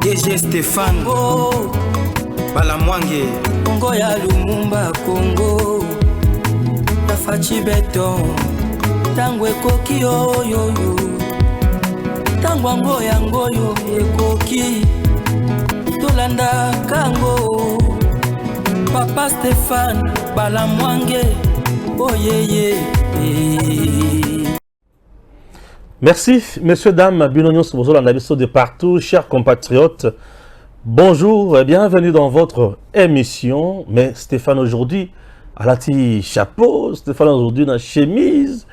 DG Stéphane Balamwange Congo ya Lumumba Congo Tafachi Beton Tango ekoki oyoyo Tango ango yango yo ekoki Tolanda kango Papa Stéphane Balamwange Oh yeah. Merci, messieurs, dames, binonions de partout, chers compatriotes. Bonjour et bienvenue dans votre émission. Mais Stéphane aujourd'hui, à la petite chapeau, Stéphane aujourd'hui dans la chemise.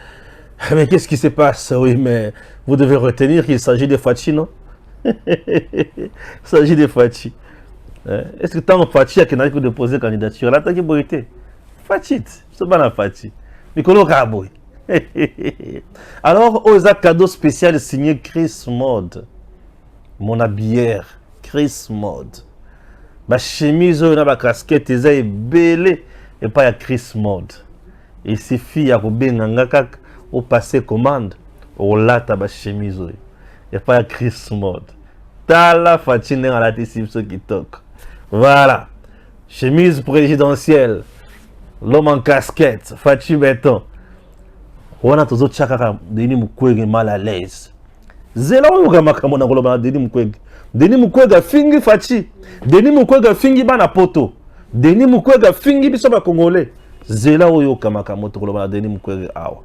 Mais qu'est-ce qui se passe? Oui, mais vous devez retenir qu'il s'agit de Fachi, non? Il s'agit de Fachi. Est-ce que tant Fachi a qu'il n'a que déposé candidature? Là, t'as qui boité? Fachi, c'est pas la Fachi. Mikolo Kaboy. Alors, aux cadeau spécial signé Chris Mode. Mon habillère, Chris Mode. Ma chemise, ma casquette, est belle et pas à Chris Mode. Et ces filles, à au passé commande, au lata ma chemise, et pas à Chris Mode. Tala fatine à la décision qui toque. Voilà. Chemise présidentielle. L'homme en casquette, Fachi Beton. Wana tozo chakaka Denis Mukwege mal à l'aise. Zela oyo makambo na koloba Denis Mukwege. Denis Mukwege fingi Fachi. Denis Mukwege fingi bana poto. Denis Mukwege fingi biso ba Congolais. Zela oyo makambo to koloba Denis Mukwege awa.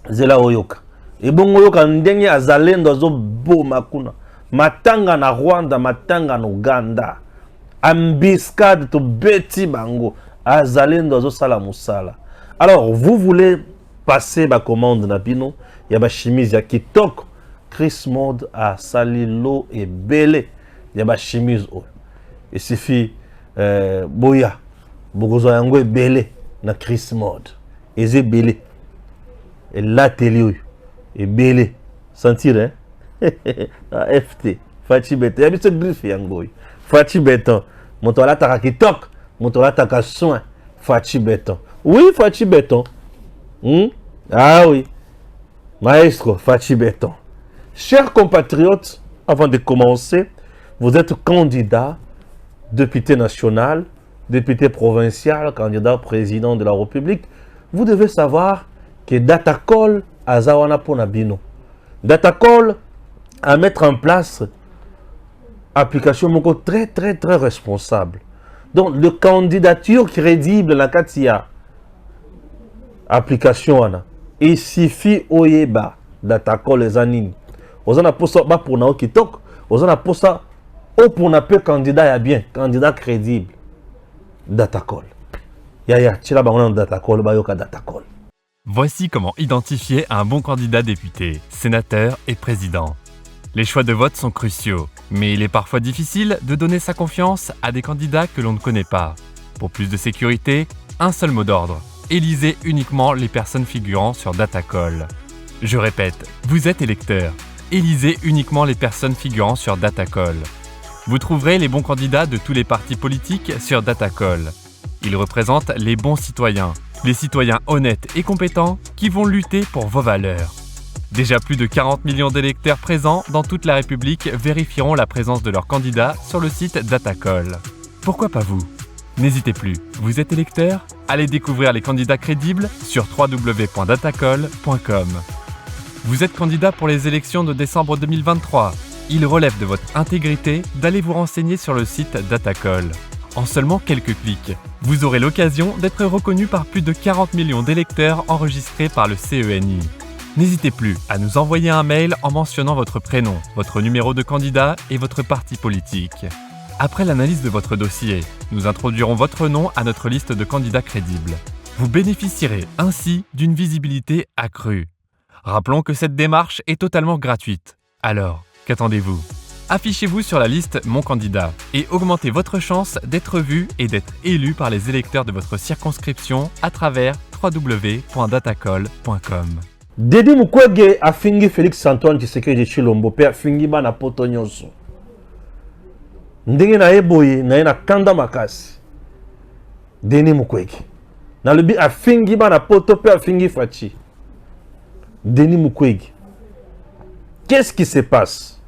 Zela oyo ka. Ebongo yoka ndenge azalendo zo bo makuna. Matanga na Rwanda, matanga na Uganda. Ambiscade to beti bango. Azalendo zo sala musala. Alors, vous voulez passer ma commande Nabino, il y a ma chemise, il y a Kitok, Chris Mode à Salilo et Belé, il y a ma chemise. Il suffit, Boya, Bogozo Yango et Belé, na Chris Mode, et c'est Belé, et l'atelier, et Belé, sentir, hein? FT, Fachi Beton, il y a ce griffe Yango, Fachi Beton, mon toilet à Kitok, mon toilet à soin, Fachi Beton. Oui, Fachi Beton. Ah oui, maestro Fachi Beton. Chers compatriotes, avant de commencer, vous êtes candidat, député national, député provincial, candidat président de la République. Vous devez savoir que Datacol a Zawana Ponabino. Datacol à mettre en place application très responsable. Donc, de candidature crédible la Katia. Application il suffit oyeba Datacol les anines. Aux ana posa ba pour na kitok, aux ana posa o pour na peu candidat ya bien, candidat crédible. Datacol. Ya tira ba on Datacol ba yoka Datacol. Voici comment identifier un bon candidat député, sénateur et président. Les choix de vote sont cruciaux, mais il est parfois difficile de donner sa confiance à des candidats que l'on ne connaît pas. Pour plus de sécurité, un seul mot d'ordre. Élisez uniquement les personnes figurant sur Datacol. Je répète, vous êtes électeur. Élisez uniquement les personnes figurant sur Datacol. Vous trouverez les bons candidats de tous les partis politiques sur Datacol. Ils représentent les bons citoyens, les citoyens honnêtes et compétents qui vont lutter pour vos valeurs. Déjà plus de 40 millions d'électeurs présents dans toute la République vérifieront la présence de leurs candidats sur le site Datacol. Pourquoi pas vous ? N'hésitez plus, vous êtes électeur ? Allez découvrir les candidats crédibles sur www.datacol.com. Vous êtes candidat pour les élections de décembre 2023. Il relève de votre intégrité d'aller vous renseigner sur le site Datacol. En seulement quelques clics, vous aurez l'occasion d'être reconnu par plus de 40 millions d'électeurs enregistrés par le CENI. N'hésitez plus à nous envoyer un mail en mentionnant votre prénom, votre numéro de candidat et votre parti politique. Après l'analyse de votre dossier, nous introduirons votre nom à notre liste de candidats crédibles. Vous bénéficierez ainsi d'une visibilité accrue. Rappelons que cette démarche est totalement gratuite. Alors, qu'attendez-vous ? Affichez-vous sur la liste Mon candidat et augmentez votre chance d'être vu et d'être élu par les électeurs de votre circonscription à travers www.datacol.com. Denis Mukwege a fingi Félix Antoine Tshisekedi Tshilombo pe a fingi bana poto nyonso. Ndenge na eboye na ena kanda makasi. Denis Mukwege. Na lobi a fingi bana poto pe a fingi Fachi. Denis Mukwege. Qu'est-ce qui se passe?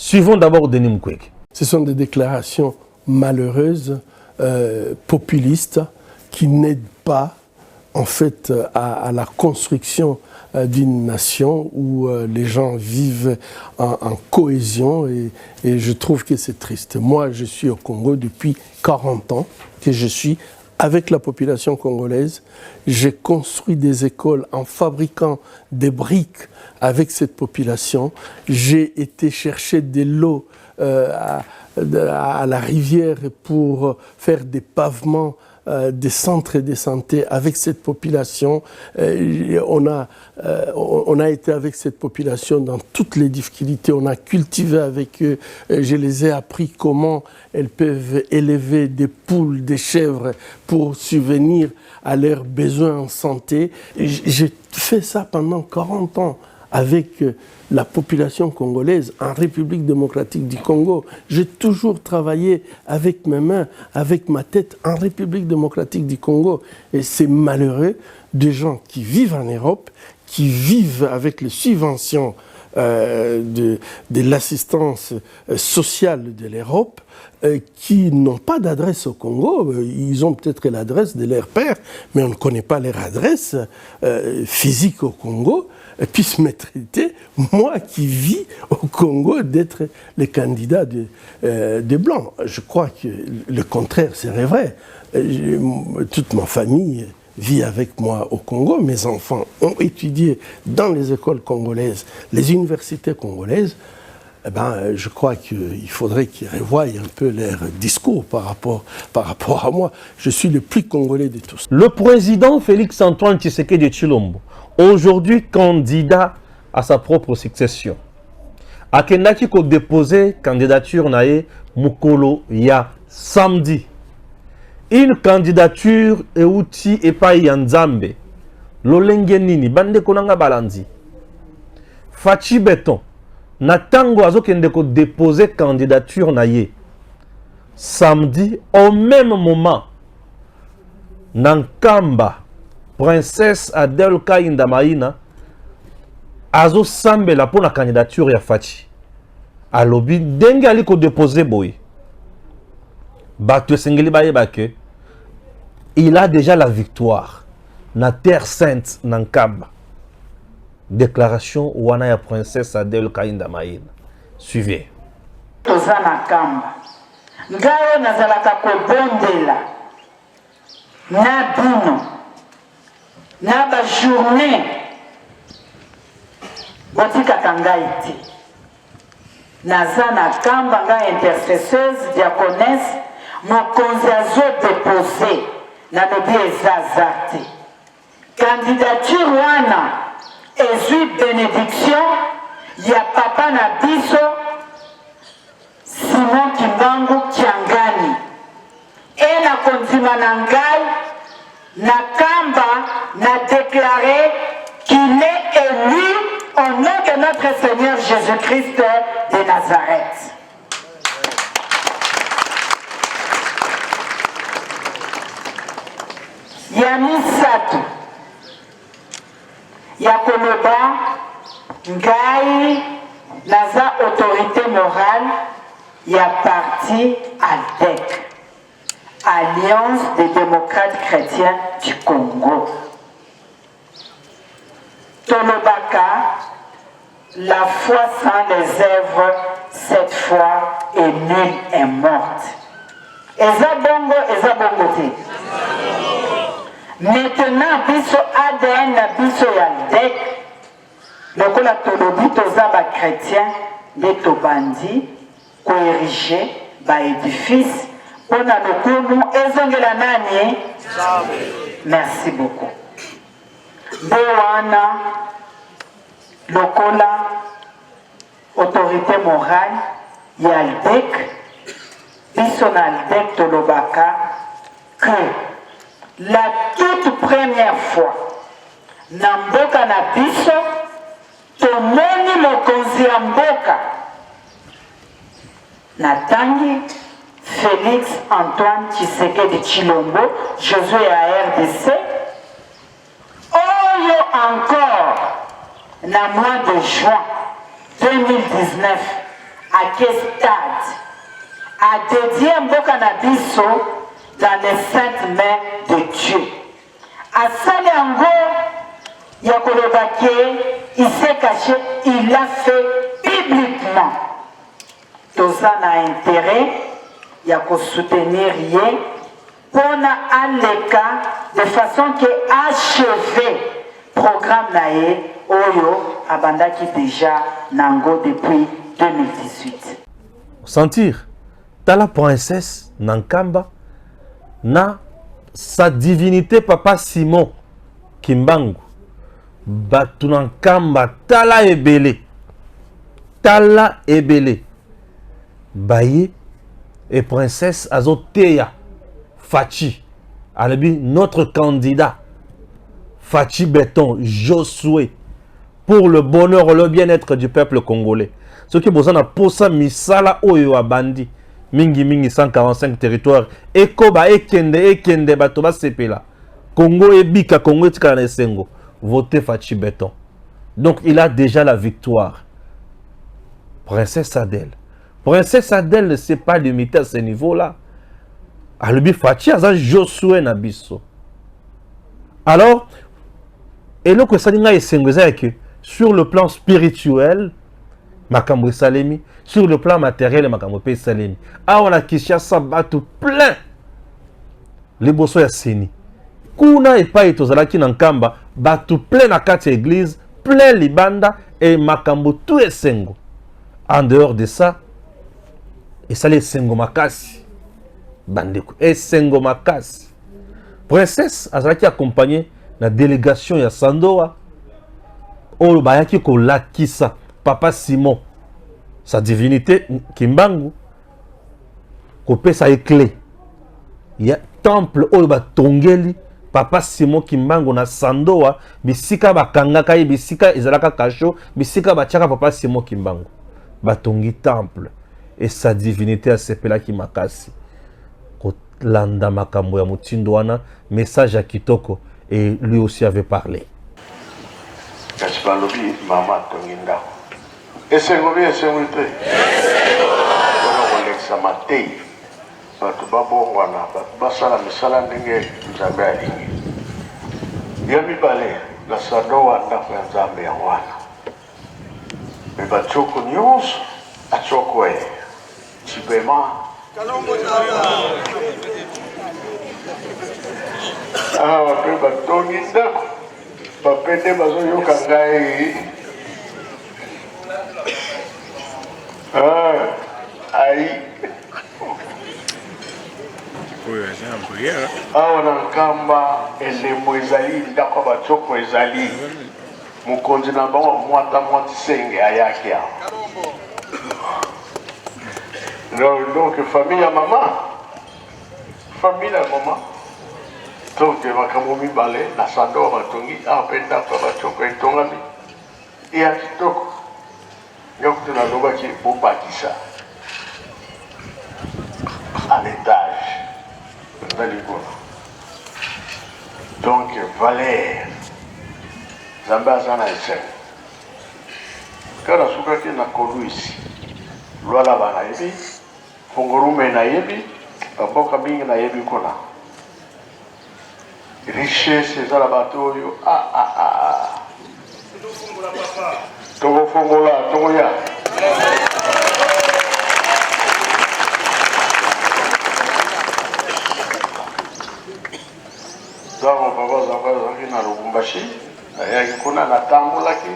Suivons d'abord Denis Mukwege. Ce sont des déclarations malheureuses, populistes, qui n'aident pas en fait à la construction d'une nation où les gens vivent en cohésion et je trouve que c'est triste. Moi, je suis au Congo depuis 40 ans, que je suis avec la population congolaise. J'ai construit des écoles en fabriquant des briques avec cette population. J'ai été chercher des lots à la rivière pour faire des pavements, des centres de santé avec cette population. On a été avec cette population dans toutes les difficultés. On a cultivé avec eux. Je les ai appris comment elles peuvent élever des poules, des chèvres pour subvenir à leurs besoins en santé. J'ai fait ça pendant 40 ans avec la population congolaise en République démocratique du Congo. J'ai toujours travaillé avec mes mains, avec ma tête en République démocratique du Congo. Et c'est malheureux des gens qui vivent en Europe, qui vivent avec les subventions de l'assistance sociale de l'Europe, qui n'ont pas d'adresse au Congo. Ils ont peut-être l'adresse de leur père, mais on ne connaît pas leur adresse physique au Congo, puissent me traiter, moi qui vis au Congo, d'être le candidat des Blancs. Je crois que le contraire serait vrai. Toute ma famille vit avec moi au Congo. Mes enfants ont étudié dans les écoles congolaises, les universités congolaises. Eh ben, je crois qu'il faudrait qu'ils revoient un peu leur discours par rapport à moi. Je suis le plus congolais de tous. Le président Félix-Antoine Tshisekedi Tshilombo, aujourd'hui candidat à sa propre succession, akendaki ko déposer candidature nae mukolo ya samedi. Une candidature euti epai ya Nzambe. Lolenge nini bande konanga balandi. Fachi Beton na tango azokende ko déposer candidature naye. Samedi au même moment Nankamba Princesse Adèle Kainda Maïna azo sambela pour la candidature ya Fachi. Alobi ndenge ali ko déposer boy. Bato sengeli bayeba ke il a déjà la victoire na terre sainte Nankamba. Déclaration wana ya Princesse Adèle Kainda Maïna. Suivez. Toza Nankamba. Ngayo nazalaka kobondela na bino na ba journée botikaka ngai te. Naza Nankamba ngai intercesseuse diaconesse mokonzi azodepose nalobi eza te. Candidature wana ezwi bénédiction ya papa na biso Simon Kimbangu Kiangani. Et na kondima na ngai Nankamba n'a déclaré qu'il est élu au nom de notre Seigneur Jésus-Christ de Nazareth. Yamisatu Yakoloba Ngai Naza autorité morale ya parti ALDEC, Alliance des démocrates chrétiens du Congo. Tolobaka, la foi sans les œuvres, cette foi est nulle et morte. Eza bongo te. Maintenant, biso ADN na biso ya ALDEC, lokola tolobi toza ba chrétien de tobandi ko ériger ba édifice pona lokumu ezongela nani. Merci beaucoup. Dewana lokola autorité morale ya ALDEC, biso na ALDEC tolobaka que la toute première fois na mboka na biso tomoni mokonzi ya mboka natangi Félix Antoine Tshisekedi Tshilombo, Josué à RDC, oyo encore na mois de juin 2019 à quel stade à dédier Mboka na biso dans les saintes mains de Dieu. À Saliango, Yakolobake, il s'est caché, il l'a fait publiquement. Tout ça n'a intérêt, Yako soutenir rien, pour Aleka de façon que achever programme nae Oyo Abanda qui déjà Nango depuis 2018. Sentir, t'as la princesse Nankamba, na sa divinité Papa Simon Kimbangu, batu Nankamba, tala ebele, baye et princesse Azoteya Fachi, Alabi, notre candidat, Fachi Béton, Josué, pour le bonheur et le bien-être du peuple congolais. Ce qui est besoin de posa misala oyo abandi, mingi 145 territoires, ekoba ekende batoba sepela. Congo ebika, Congo etika na esengo. Votez Fachi Béton. Donc il a déjà la victoire. Princesse Adèle. Princesse Adèle ne s'est pas limitée à ce niveau-là. Alubi Fachi aza Josué Nabiso. Alors, et le que ça dit que sur le plan spirituel, Makambo Salemi, sur le plan matériel, Makambo Salemi. Ah, on a Kishasa Batu plein. Les bosso ya seni. Kuna et pas etozalaki nankamba, Batu plein na kati église, plein libanda et Makambo tout esengo. En dehors de ça, et ça les sengo makasi. Bandeko, esengo makasi. Princesse azalaki accompagnée la délégation ya Sandoa. Oyo bayaki ko lakisa Papa Simon, sa divinité Kimbangu, kopé sa éclé. Il y a temple oyo batongeli Papa Simon Kimbangu na Sandoa, bisika bakanga kai bisika ezalaka kasho, bisika bachaka Papa Simon Kimbangu. Batongi temple et sa divinité a sepelaki makasi. Landa makambo ya mutindo wana, message à Kitoko, et lui aussi avait parlé. Kasbalobi mama tonginda. Esengobi esengwite. Ona Alexa Matei. Batu babo wana basala misala ndenge Nzambe alingi. Yami bale la Sandoa ndako ya Nzambe ya wana. Beba choko nyonso achoko e. Chibema ah, wape batongi ndako bapende bazoyoka ngai ai awa na nkamba elemo ezali ndako bachoko ezali mokonzi na bango mwata senge ayaki awa. Donc, famille à maman, famille à maman. Donc, Makamomi Balé, la Sandor, Tongi, Apenda, Pabachoko et Tongami. Et à Kitoko, Yokuna Nobaki, Bobakisa. À l'étage. Donc, Valère, Zambazana et Sen. Quand la Soukaki n'a connu ici, Lola Banaïbi, Fongorume nayebi, baboka mingi nayebi kona. Richesse ezala bato oyo Togo fongola, togo ya. Zango baba zaki na Lubumbashi, ayaki kuna natambolaki,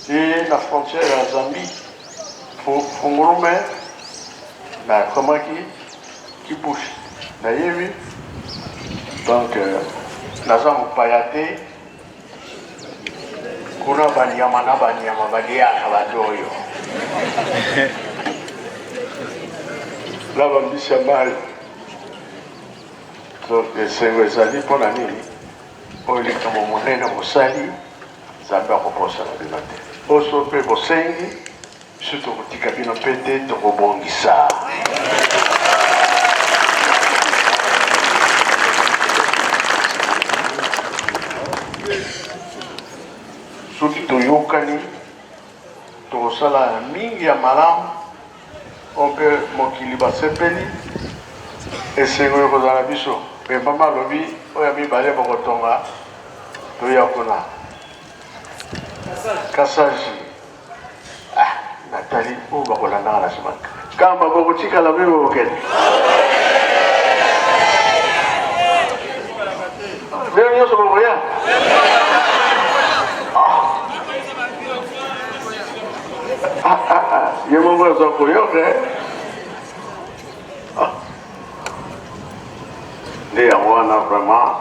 et la frontière à Zambie, Fongorume, na comment qui bouge d'ailleurs donc naza mopayate kuna banyama baliaka bato oyo la bambisi ya mali donc esengo ezali mpona nini oyo likambo monene mosali Nzambe akoposana bino te oso mpe bosengi surtout kotika bino mpe te tokobongisa. Soki toyokani tokosala mingi ya malamu on peut mokili basepeli esengo yokozala biso pe mama lobi oya mibale bokotonga toya kuna kasaji Nathalie o bakolanda na sima kama bokotikala mbe bokende leo nyonso bokoya ye mongo aza koyoka nde yango wana vraiment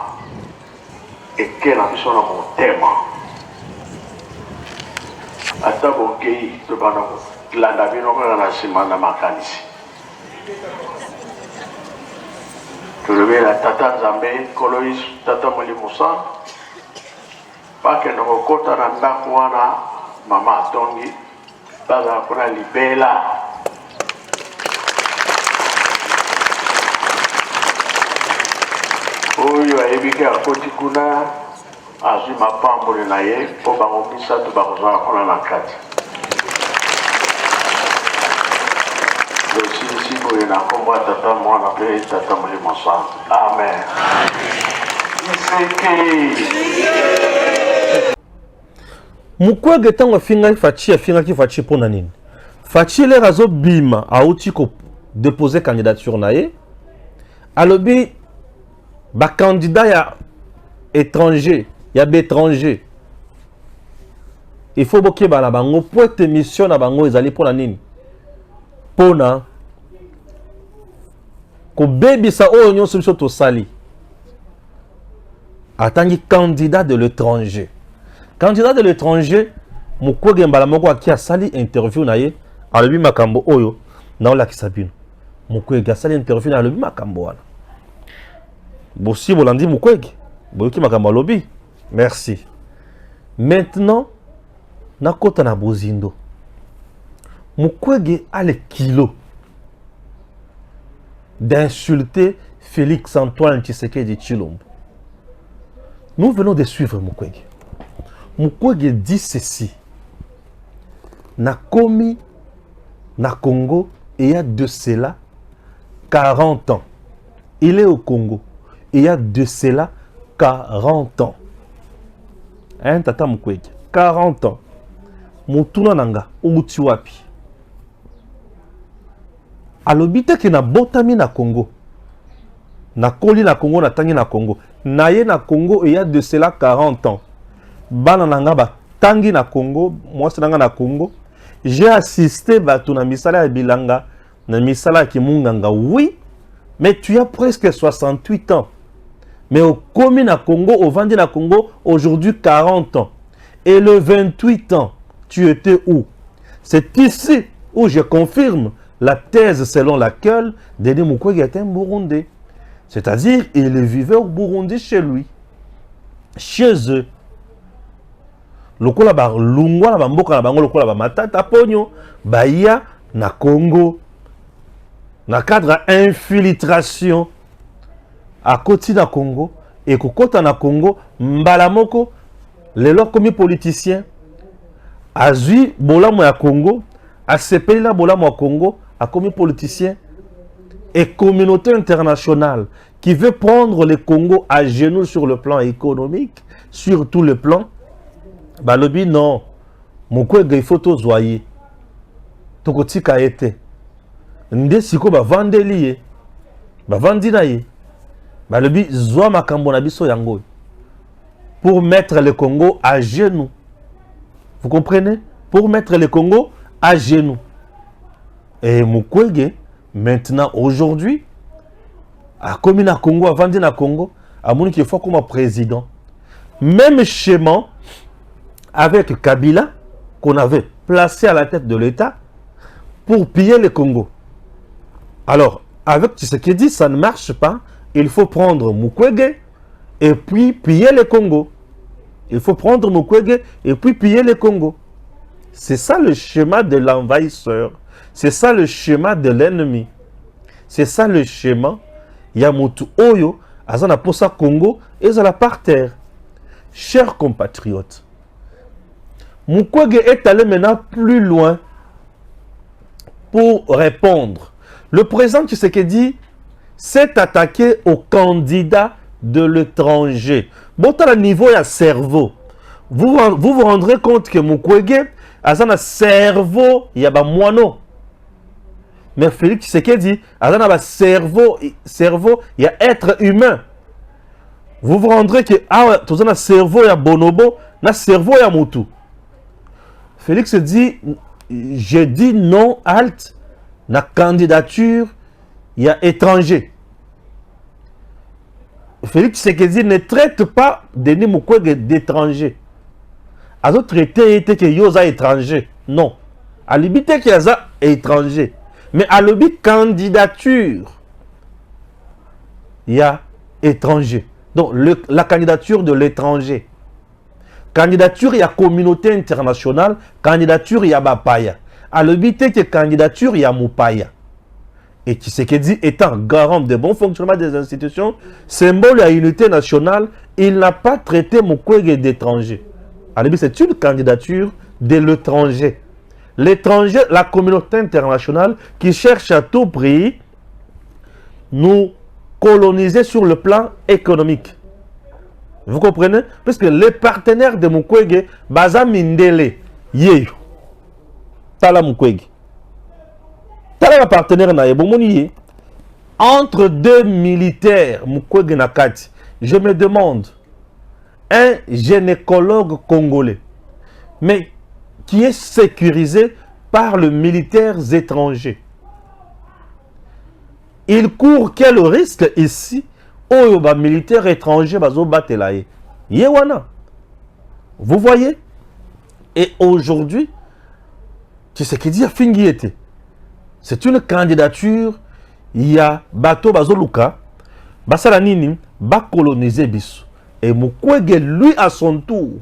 eke na biso na motema ata bokei tobanda kolanda bino kaka na nsima na makanisi tolobela tata nzambe nkolo yesu tata molimo santu bakende kokota na ndako wana mama atongi bazala mpona libela oyo ayebi ke akoti kuna azwi mapamboli na ye mpo bango misato bakozala kuna na kati losilisi boye na nkombo ya tata mwana mpe tata molimo santu amen iseke Mukwege ntango afingaki Faci mpo na nini? Faci lere azobima auti kodepose candidature na ye alobi bacandidat ya étranger ya bétranger il faut bokeba na bango po ete mission na bango ezali mpo na nini? Mpo na kobebisa oyo nyonso biso tosali atangi candidat de l'étranger. Candidat de l'étranger, Mukwege mbala moko aki asali interview na ye, alobi makambo oyo na olakisa bino. Mukwege asali interview na alobi makambo wana. Bosi bolandi Mukwege, boyoki makambo alobi. Merci. Maintenant, nakota na bozindo. Mukwege a le kilo d'insulter Félix Antoine Tshisekedi Tshilombo. Nous venons de suivre Mukwege. Mukwege dit ceci. Nakomi na Congo et il y a de cela 40 ans. Il est au Congo et il y a de cela 40 ans. Hein, tata Mukwege, 40 ans. Mutuna nanga, umuti wapi. Alobite ke na botami na Congo. Na koli na Congo, na tangi na Congo. Naye na Congo et il y a de cela 40 ans. Bana nanga ba tangi na Congo, moi c'est na Congo. J'ai assisté bato na misala ya bilanga, na misala ki munganga. Oui, mais tu as presque 68 ans. Mais au komi na Congo, au vendi na Congo, aujourd'hui 40 ans. Et le 28 ans, tu étais où? C'est ici où je confirme la thèse selon laquelle Denis Mukwege était un Burundais. C'est-à-dire, il vivait au Burundi chez lui, chez eux. Lokola ba lungwa na bamboka na bango lokola ba matata ponyo baya na Congo na cadre infiltration à côté na Congo et kokota na Congo mbala moko lelo komi politicien azui bolamo ya Congo asepeli la bolamo ya Congo a komi politicien et communauté internationale qui veut prendre le Congo à genoux sur le plan économique, sur tout le plan. Balobi non, Mukwege il faut tozoyer. Tokotika ete. Nde siko ba vandeli ye. Ba vandi na ye. Balobi zwa makambo na biso yango. Pour mettre le Congo à genoux. Vous comprenez? Pour mettre le Congo à genoux. Et Mukwege maintenant aujourd'hui a commis na Congo, a vendu na Congo, a moni qu'il faut comme président. Même schéma avec Kabila qu'on avait placé à la tête de l'État pour piller le Congo. Alors, avec Tshisekedi, ça ne marche pas. Il faut prendre Mukwege et puis piller le Congo. Il faut prendre Mukwege et puis piller le Congo. C'est ça le schéma de l'envahisseur. C'est ça le schéma de l'ennemi. C'est ça le schéma. Yamutu Oyo, Azana Posa Congo, et Zala par terre. Chers compatriotes, Mukwege est allé maintenant plus loin pour répondre. Le président Tshisekedi s'est attaqué aux candidats de l'étranger. Bon, à le niveau de cerveau, vous vous rendrez compte que Mukwege a un cerveau, il y a un moineau. Mais Félix Tshisekedi a un cerveau, il y a être humain. Vous vous rendrez que tout un cerveau, il y a bonobo, un cerveau, il y a moutou. Félix dit, je dis non, halt, la candidature, il y a étranger. Félix Tshisekedi ne traite pas Denis Mukwege d'étranger. A d'autres traités était que yosa étranger. Non. À l'habité qu'il y a étranger. Mais à l'habit candidature, il y a étranger. Donc la candidature de l'étranger. Candidature, il y a communauté internationale. Candidature, il y a Bapaya. À l'habité que candidature, il y a Mupaya. Et Tshisekedi étant garant de bon fonctionnement des institutions, symbole de l'unité nationale, il n'a pas traité Mukwege d'étranger. C'est une candidature de l'étranger. L'étranger, la communauté internationale qui cherche à tout prix nous coloniser sur le plan économique. Vous comprenez? Parce que les partenaires de Mukwege, Baza Mindele, Yeyo, Tala Mukwege. Tala partenaire na Yebomoni, entre deux militaires, Mukwege Nakati, je me demande, un gynécologue congolais, mais qui est sécurisé par les militaires étrangers. Il court quel risque ici? Oh, bah, militaire étranger, bazo batelaye. Yewana. Vous voyez? Et aujourd'hui, Tshisekedi a fini. C'est une candidature. Il y a bateau bazoluka, basalanini, ba coloniser biso. Et Mukwege, lui, à son tour,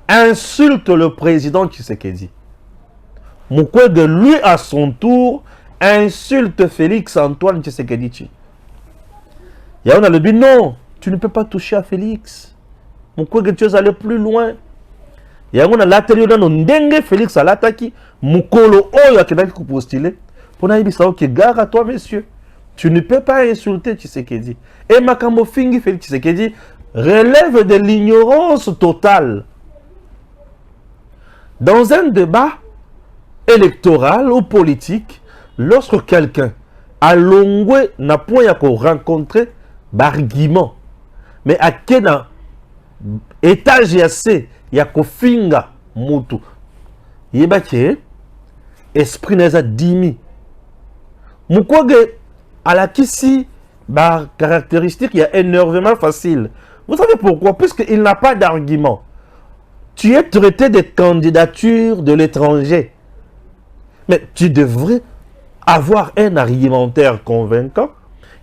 insulte le président Tshisekedi. Mukwege, lui, à son tour, insulte Félix Antoine Tshisekedi. Et on a le but, non, tu ne peux pas toucher à Félix. Mukwege, tu es allé plus loin. Et on a l'atelier dans Ndenge, Félix à l'attaque. Mukolo, oh, il y a postulé. Pour nous dire que gare à toi, monsieur. Tu ne peux pas insulter Tshisekedi. Et Makambo Fingi, Félix Tshisekedi, relève de l'ignorance totale. Dans un débat électoral ou politique, lorsque quelqu'un a longé n'a point à rencontrer d'argument, mais à quel étage il y a finga mutu, il y a esprit n'a dimi. Mukwege à la kisi caractéristique, il y a énervement facile. Vous savez pourquoi? Puisqu'il n'a pas d'argument. Tu es traité de candidature de l'étranger. Mais tu devrais avoir un argumentaire convaincant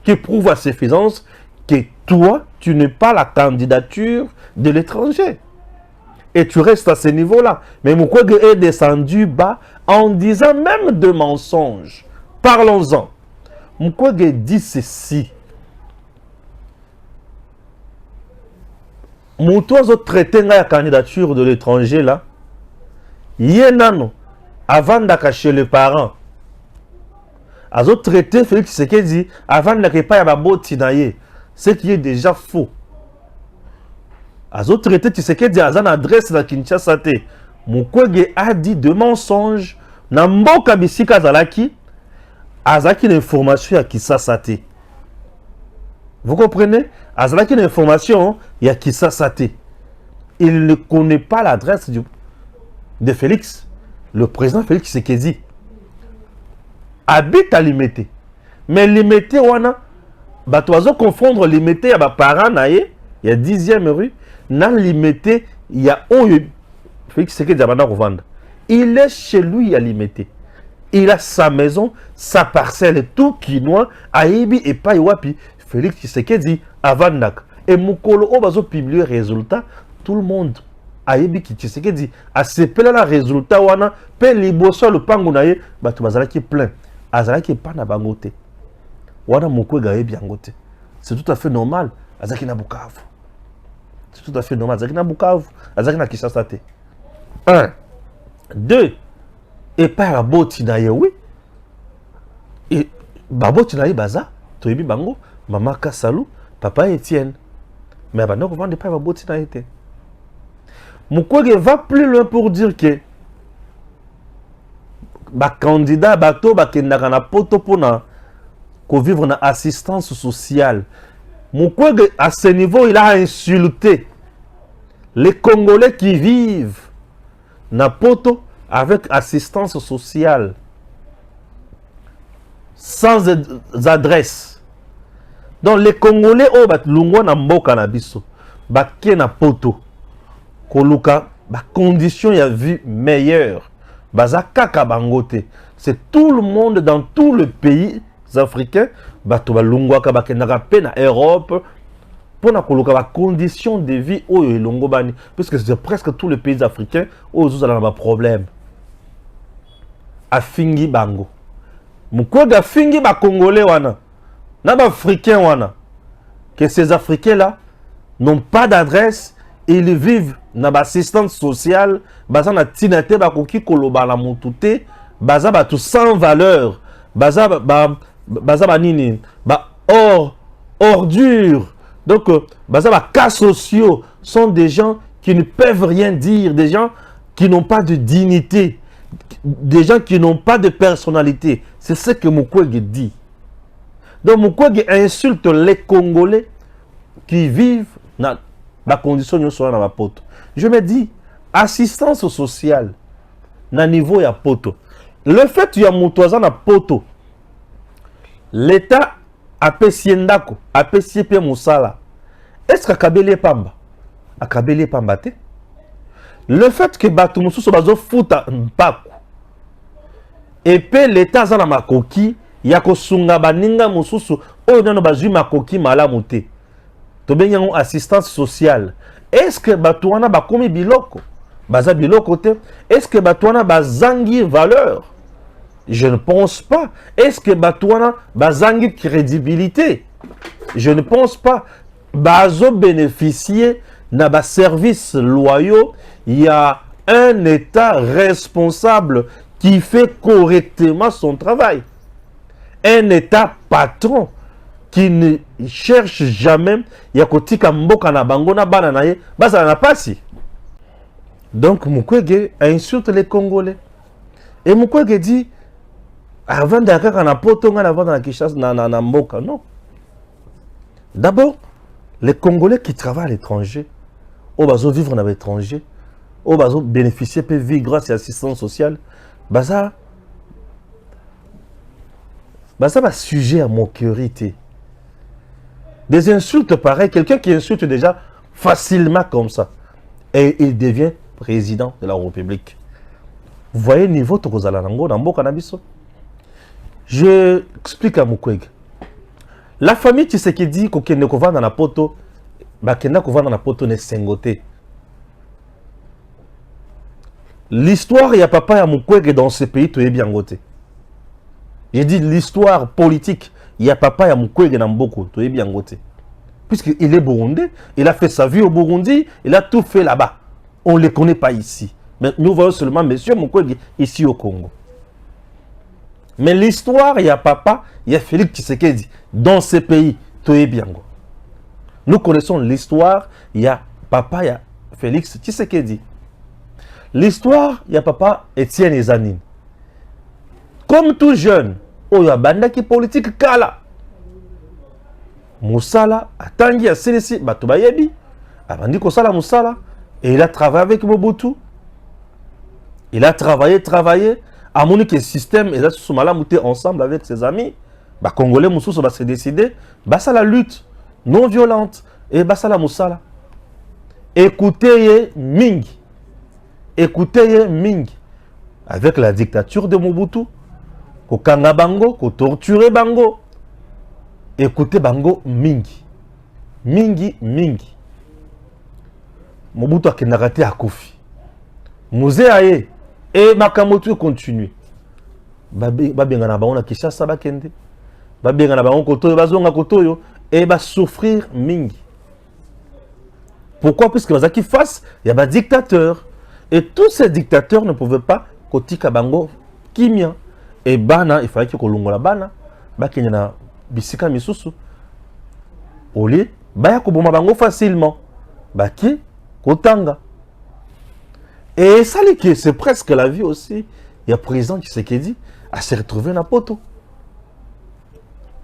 qui prouve à suffisance que toi, tu n'es pas la candidature de l'étranger. Et tu restes à ce niveau-là. Mais Mukwege est descendu bas en disant même de mensonges. Parlons-en. Mukwege dit ceci. Moutoizo traité la candidature de l'étranger là. Yenano, avant d'acacher les parents. Azo traité Félix Tshisekedi avant de pas y botinaye. Ce qui est déjà faux. Azo traité Tshisekedi à une adresse de Kinshasa te. Mukwege a dit de mensonges. Namboka bisika zalaki. Azaki l'information à Kinshasa te. Vous comprenez? Azalaki une information, il y a qui ça saté. Il ne connaît pas l'adresse de Félix. Le président Félix Tshisekedi habite à Limete. Mais Limete, wana, tu vas confondre Limete, il y a parents, il y a 10e rue. Dans Limete, il y a Félix Tshisekedi à Rwanda. Il est chez lui à Limete. Il a sa maison, sa parcelle, tout quinoa, Aïbi et Païwapi. Félix Tshisekedi avant nak. Et Mukolo Obazo publie résultat, tout le monde a yebi ki Tshisekedi a sepela la résultat wana pe liboso le pango na ye batu bazala ki plein. Azala ki pa na bangote. Wana Mukwege yebi yangote. C'est tout à fait normal. Azaki na Bukavu. C'est tout à fait normal. Azaki na Bukavu, azaki na Kinshasa te. 1 2 et par boti na ye oui. baboti na ye baza toyebi bango mama Kasalou papa Etienne mais abanda kovanda epai baboti na ye te. Mukwege va plus loin pour dire que candidat bato bakendaka na poto pona ko vivre na assistance sociale. Mukwege à ce niveau il a insulté les Congolais qui vivent na poto avec assistance sociale sans adresse. Donc les Congolais au bat lungwa na mboka na biso baké na poto koluka ba condition ya vie meilleure baza kaka bangote. C'est tout le monde dans tous les pays africains bato balungwa ka bakendaka pe na Europe pour na koluka ba condition de vie oyo elongo bani puisque c'est presque tous les pays africains oyo zozala na ba problème afingi bango. Mukwege afingi ba Congolais wana na ba Africains wana que ces Africains là n'ont pas d'adresse et ils vivent na ba assistance sociale baza na tinate ba koki koloba la mutute baza ba tout sans valeur baza ba nini ba ordure. Donc baza ba cas sociaux sont des gens qui ne peuvent rien dire, des gens qui n'ont pas de dignité, des gens qui n'ont pas de personnalité. C'est ce que Mukwege dit. Donc Mukwege insulte les Congolais qui vivent dans la condition de dans la poto. Je me dis, assistance sociale, na niveau ya poto. Le fait qu'il y a moutouazan na poto, l'État a payé ndako, a payé pe moussala. Est-ce qu'à Kabele Pamba? A Kabele Pamba te? Le fait que Batou Moussou so bazo futa mpaku. Et puis l'État zana makoki, yako sunga baninga Moussousou, oyo nano bazui makoki malamu te. To benyango assistance sociale. Est-ce que Batouana bakomi biloko? Baza biloko te? Est-ce que Batouana bazangi valeur? Je ne pense pas. Est-ce que Batouana bazangi crédibilité? Je ne pense pas. Bazo bénéficier na ba services loyaux. Il y a un État responsable qui fait correctement son travail. Un État patron qui ne cherche jamais yakotika mboka na bango na bana na ye basa na pasi. Donc Mukwege insulte les Congolais. Et Mukwege dit avant d'akaka na poto nga avant na Kinshasa na mboka. Non. D'abord, les Congolais qui travaillent à l'étranger, au bazo vivre dans l'étranger, au bazo bénéficier peut vivre grâce à l'assistance sociale, baza sujet à moquerie. Des insultes pareilles, quelqu'un qui insulte déjà facilement comme ça, et il devient président de la République. Vous voyez le niveau de Rosalanango dans Mboka Nabiso. Je explique à Mukwege. La famille Tshisekedi kokende kova dans la poto, bakenda kova dans la poto ne sengote. L'histoire ya papa ya Mukwege dans ce pays to bien gote. J'ai dit l'histoire politique, il y a papa ya Mukwege dans Mboko to bien gote. Puisqu'il est burundais, il a fait sa vie au Burundi, il a tout fait là-bas. On ne les connaît pas ici. Mais nous voyons seulement monsieur Mukwege ici au Congo. Mais l'histoire, il y a papa, il y a Félix Tshisekedi dans ce pays, Toyebiango. Nous connaissons l'histoire, il y a papa, il y a Félix Tshisekedi. L'histoire, il y a papa Etienne Ezanine. Comme tout jeune, il y a banda qui politique kala. Moussala, Atangi, Asenesi, Batobayebi, Abandi Kosala Moussala, et il a travaillé avec Mobutu. Il a travaillé. À mon que système et là sous malamouté ensemble avec ses amis, bah Congolais moussous va se décider, bah ça la lutte non violente et bah ça la moussala. Écoutez Mingi, avec la dictature de Mobutu, ko kanga bango, ko torturer bango. Écoutez bango Mingi. Mobutu a kenarate à Kofi. Musée aye. Et Makamotu continue. Babenga na bango na Kinshasa bakende. Babenga na bango kotoyo bazonga kotoyo et ba souffrir mingi. Pourquoi? Puisque bazaki face, il y a des dictateurs et tous ces dictateurs ne pouvaient pas kotika bango kimia et bana il fallait que kolongola bana bakenya na bisika misusu oli baya koboma bango facilement baki kotanga. Et ça que c'est presque la vie aussi. Il y a président Tshisekedi à se retrouver na poto.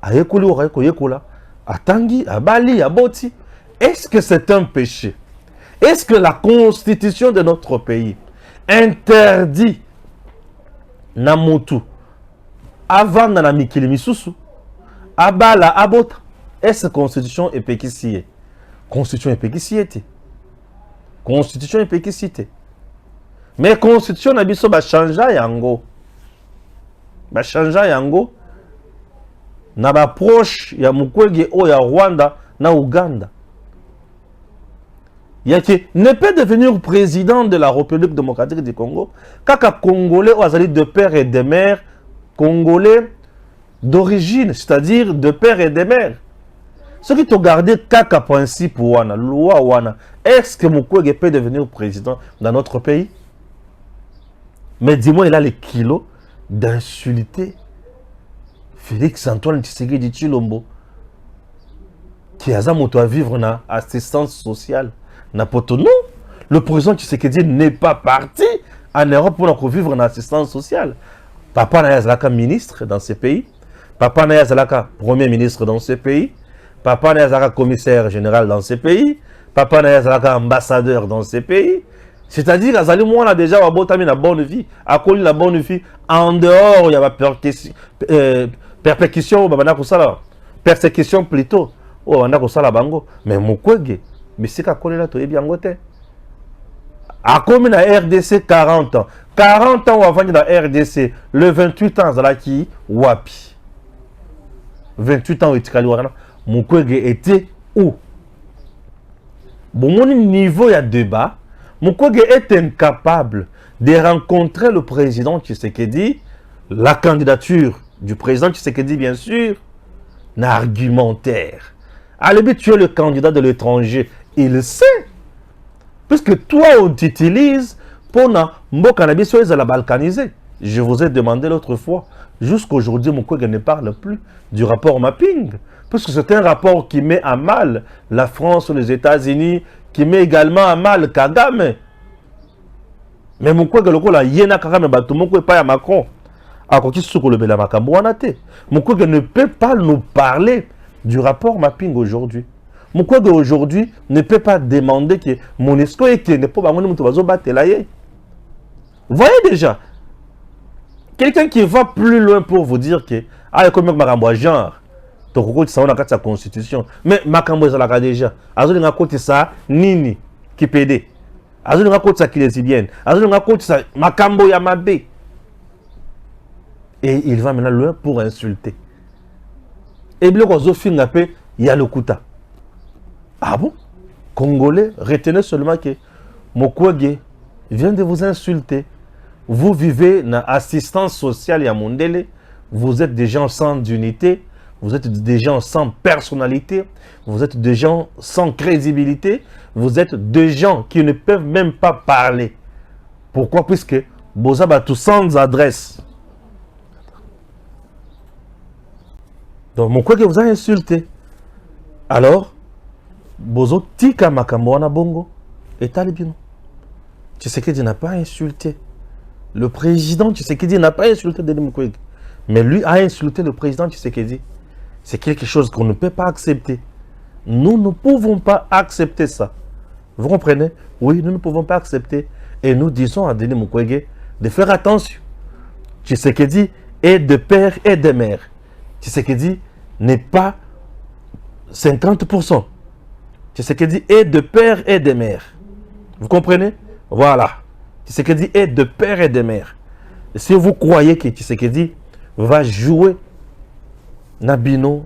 Ayekoli orayeko yekola, atangi, abali, aboti. Est-ce que c'est un péché? Est-ce que la constitution de notre pays interdit Namutu avant na mikili misusu abala abota? Est-ce que constitution est pékissier? Constitution est pékissier. Constitution est pékissier. Mais constitution na biso ba changea yango. Ba changea yango na ba proche ya Mukwege o ya Rwanda na Uganda. Yaki ne peut devenir président de la République démocratique du Congo kaka Congolais ou azali de père et de mère Congolais d'origine, c'est-à-dire de père et de mère. Ce qui te garde kaka principe wana, loi wana, est-ce que Mukwege peut devenir président dans notre pays? Mais dis-moi, il a les kilos d'insulter Félix Antoine Tshisekedi Tshilombo qui a moto à vivre na assistance sociale. Na poto non, le président Tshisekedi n'est pas parti en Europe pour vivre en assistance sociale. Papa n'a yazalaka ministre dans ce pays. Papa n'a yazalaka premier ministre dans ce pays. Papa n'a yazalaka commissaire général dans ce pays. Papa n'a yazalaka ambassadeur dans ce pays. C'est-à-dire, Azali moi a déjà abotami la bonne vie, a connu la bonne vie en dehors, il y a persécution plutôt. Oh, on a comme ça la bango. Mais Mukwege, mais c'est qu'à connaître là, tu es bien goté. A commis la RDC 40 ans. 40 ans avant de la RDC, le 28 ans, Zala qui wapi. 28 ans, Mukwege était où? Bon, mon niveau, il y a débat. Mukwege est incapable de rencontrer le président Tshisekedi, la candidature du président Tshisekedi, bien sûr, n'argumentaire. À l'ébut, tu es le candidat de l'étranger, il le sait. Puisque toi, on t'utilise pour la balkaniser. Je vous ai demandé l'autre fois, jusqu'aujourd'hui, Mukwege ne parle plus du rapport mapping. Puisque c'est un rapport qui met à mal la France, les États-Unis, qui met également à mal Kagame. Mais Mukwege lokola yena Kagame batumoko pas à Macron. Akoki suko le bela makambo wanate. Mukwege ne peut pas nous parler du rapport mapping aujourd'hui. Mukwege aujourd'hui ne peut pas demander que Monesco et que ne peut pas mutu bazo batela ye. Voyez déjà quelqu'un qui va plus loin pour vous dire que ah comme makambo genre tokoko tsa ona kati ya constitution mais makambo ezalaka déjà azolinga koti sa nini kipede azolinga koti sa kilesibienne azolinga koti sa makambo ya mabe et il va maintenant loin pour insulter et biloko azofinga pe ya lokuta. Ah bon? Congolais, retenez seulement que Mukwege vient de vous insulter. Vous vivez dans l'assistance sociale ya mondele, vous êtes des gens sans unité. Vous êtes des gens sans personnalité, vous êtes des gens sans crédibilité, vous êtes des gens qui ne peuvent même pas parler. Pourquoi? Puisque Bozaba tout sans adresse. Donc, Mukwege vous a insulté. Alors, Bozo tika makambo wana bongo et talibino. Tshisekedi n'a pas insulté. Le président Tshisekedi n'a pas insulté Denis Mukwege. Mais lui a insulté le président Tshisekedi. C'est quelque chose qu'on ne peut pas accepter. Nous ne pouvons pas accepter ça. Vous comprenez? Oui, nous ne pouvons pas accepter. Et nous disons à Denis Mukwege de faire attention. Tshisekedi est de père et de mère. Tshisekedi n'est pas 50%. Tshisekedi est de père et de mère. Vous comprenez? Voilà. Tshisekedi est de père et de mère. Et si vous croyez que Tshisekedi va jouer Nabino,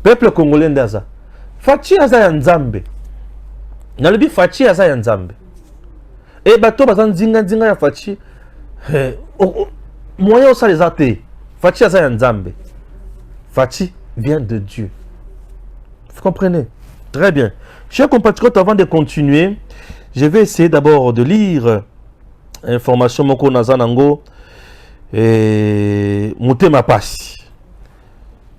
peuple congolais ndaza. Fachi aza ya nzambe. Nalobi Fachi aza ya nzambe. Et bato bazan zinga ya Fachi. Moyen osa les ate. Fachi aza ya nzambe. Fachi vient de Dieu. Vous comprenez? Très bien. Chers compatriotes, avant de continuer, je vais essayer d'abord de lire information moko nazanango. Et Motema Passi.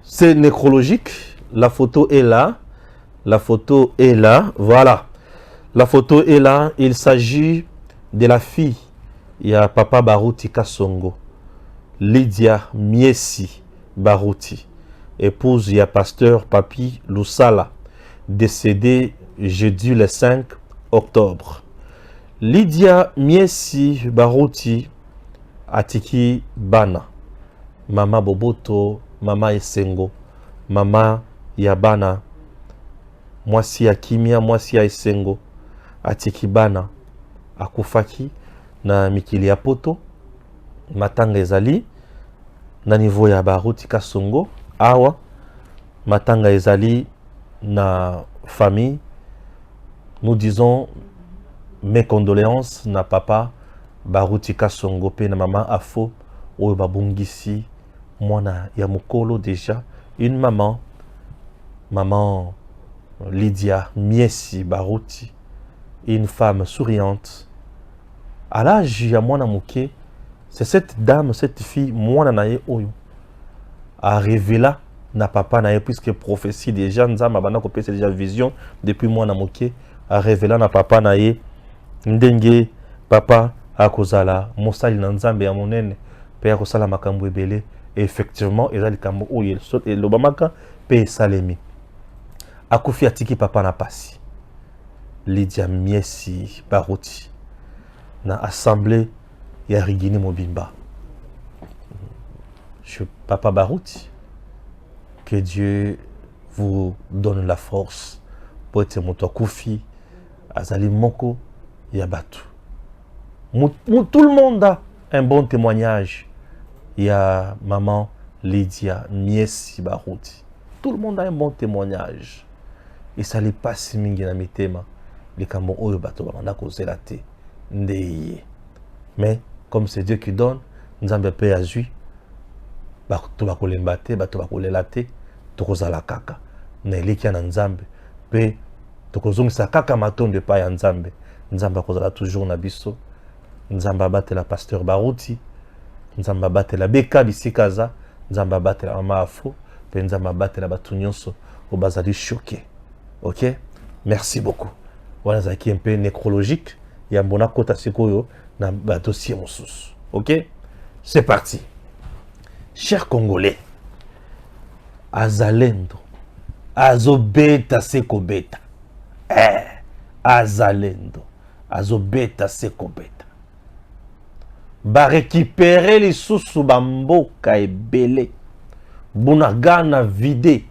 C'est nécrologique. La photo est là. La photo est là. Voilà. La photo est là. Il s'agit de la fille. Il y a Papa Baruti Kasongo. Lydia Miesi Baruti. Épouse, il y a Pasteur Papi Lusala. Décédé jeudi le 5 octobre. Lydia Miesi Baruti Atiki Bana. Mama Boboto. Mama Esengo. Mama Yabana. Mwasi ya Kimia. Mwasi ya Esengo. Atiki Bana. Akufaki. Na mikili ya poto. Matanga ezali. Na niveau ya Baruti Kasongo. Awa. Matanga ezali. Na famille. Nous disons mes condoléances na papa Baruti Kasongo pe na maman Afo oyo babungisi mwana ya mukolo déjà une maman Lydia Miesi Baruti, une femme souriante à l'âge ya mwana muke. C'est cette dame, cette fille mwana naye oyo a révélé na papa naye, puisque prophétie déjà nzamba bana ko pesa déjà vision depuis mwana muke a révélé na papa naye ndenge papa akozala mosali na nzambe ya monene pe akosala makambo ebele. Effectivement ezali kambo oyo elobamaka pe esalemi. Akufi atiki papa na pasi. Lydia Miesi Baruti na assemblée ya Rigini Mobimba. Papa Baruti, que Dieu vous donne la force pour être moto akufi azali moko Yabatu. Tout le monde a un bon témoignage. Il y a maman Lydia Miesi Baruti. Tout le monde a un bon témoignage. Et ça ne pas si mingi na mitema. Les kambo oyo bato bamanda kozela te ndeye. Mais comme c'est Dieu qui donne, nzambe pe azui. Bato bakolemba te, bato bakolela te, tokozala kaka. Na eleki na nzambe pe tokozongisa kaka matondo pa ya nzambe. Nzamba kozala toujours na biso. Nzamba batela Pasteur Baruti. Nzamba batela Beka Bisikaza. Nzamba batela Mama Afo. Pe nzamba batela batu nyonso o bazali choqué. OK? Merci beaucoup. Voilà ça qui est un peu nécrologique. Il y a un bon akota sikoyo na dossier mosusu. OK? C'est parti. Chers Congolais, Azalendo. Azobeta seko beta. Azalendo. Azobeta seko beta. Ba récupérer les sous bamboka ebele. Bunagana vide.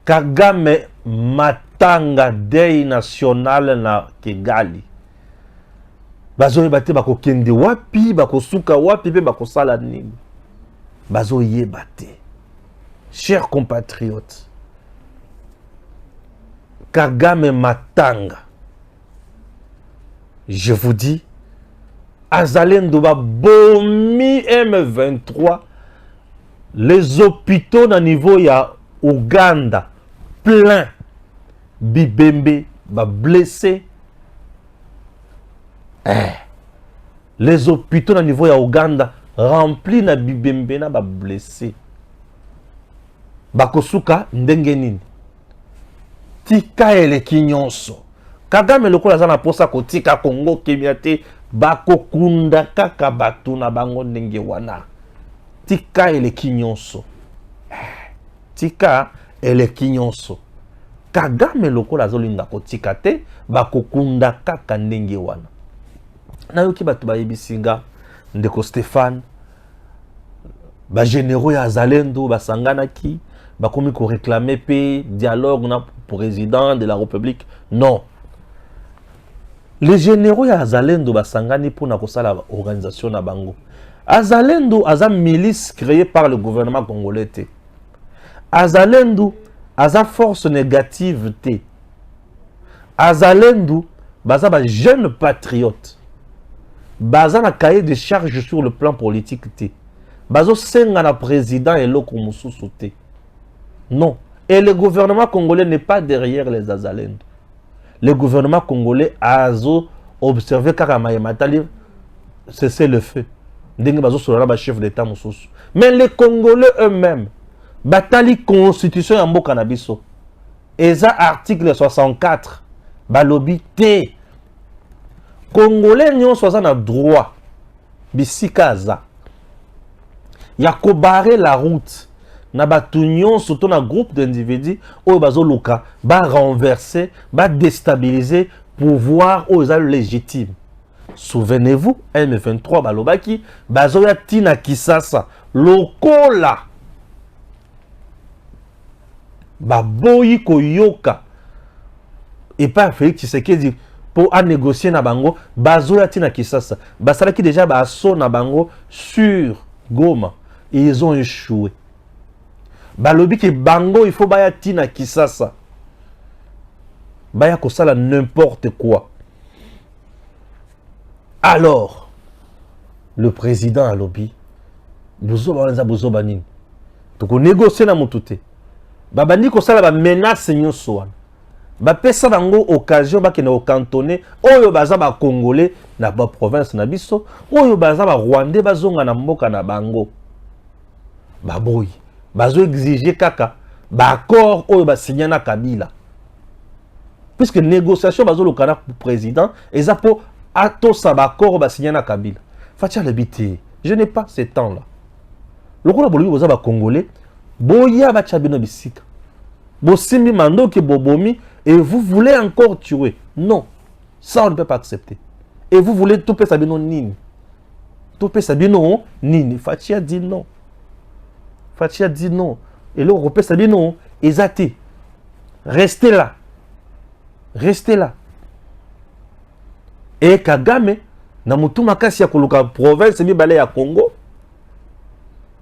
Kagame matanga dei national na Kigali. Bazo yebate bako kende wapi, bako suka wapi, pe bako sala nini. Bazo yebate. Chers compatriotes, Kagame matanga. Je vous dis, Azalendo ba bomi M23, les hôpitaux na niveau ya Ouganda, plein. Bibembe, ba blessé. Les hôpitaux na niveau ya Ouganda, remplis na Bibembe na ba blessé. Bakosuka ndenge nini. Tika eleki nyonso. Kagame lokola za na posa kotika Congo kemiate bakokunda kaka batu na bango ndenge wana. Tika eleki nyonso. Tika eleki nyonso. Kagame lokola zolinga kotika te bakokunda kaka ndenge wana. Nayoki batu bayebisinga ndeko Stéphane ba généraux ya Azalendo basanganaki bakomi ko réclamer pe dialogue na président de la République. Non. Les généraux ya Azalendo basangani pour na kosala organisation na bango. Azalendo aza milice créée par le gouvernement congolais te. Azalendo aza force négative te. Azalendo baza ba jeune patriote. Baza na cahier de charge sur le plan politique te. Bazo senga na président et loko mususu te. Non. Et le gouvernement congolais n'est pas derrière les Azalendo. Le gouvernement congolais a observé Karamaye Matali cesser le feu. ndenge bazosola ba chef d'état mosusu. Mais les Congolais eux-mêmes batali constitution ya mboka na biso. Eza article 64 balobi te Congolais nyonso aza na droit bisika aza ya kobare la route na batu nyonso to na groupe d'individus oyo bazoluka ba renverser, ba déstabiliser pouvoir oyo eza légitime. Souvenez-vous, M23 balobaki bazoya tina Kisasa lokola baboyi koyoka et pas Félix Tshisekedi pour négocier na bango bazoya tina Kisasa basalaki déjà baso na bango sur Goma et ils ont échoué. Balobi ke bango il faut baya tina Kisasa baya kosala n'importe quoi. Alors, le président a lobby. Bozoba nini. Donc on négocie na mutute. Babandi ko sala ba menace nyonso wana. Ba pesa bango occasion ba kena cantonné oyo baza ba congolais na ba province na biso, oyo baza ba rwandais bazonga na mboka na bango. Baboyi, bazo exiger kaka ba accord oyo ba signé na Kabila. Puisque négociation bazo le canard pour président et ça pour Ato Sabakor Bassignana Kabila. Fatia l'habité. Je n'ai pas ce temps-là. Le rôle de l'Ouza Congolais, Boya Bachabino Bissika. Bosimbi Mando qui Bobomi, et vous voulez encore tuer. Non. Ça, on ne peut pas accepter. Et vous voulez tout Sabino Nini. Tout Sabino Nini. Fatia dit non. Fatia dit non. Et là, on Sabino, Ezate. Restez là. Restez là. Et Kagame, na mutu makasi ya koluka province mibale ya Congo,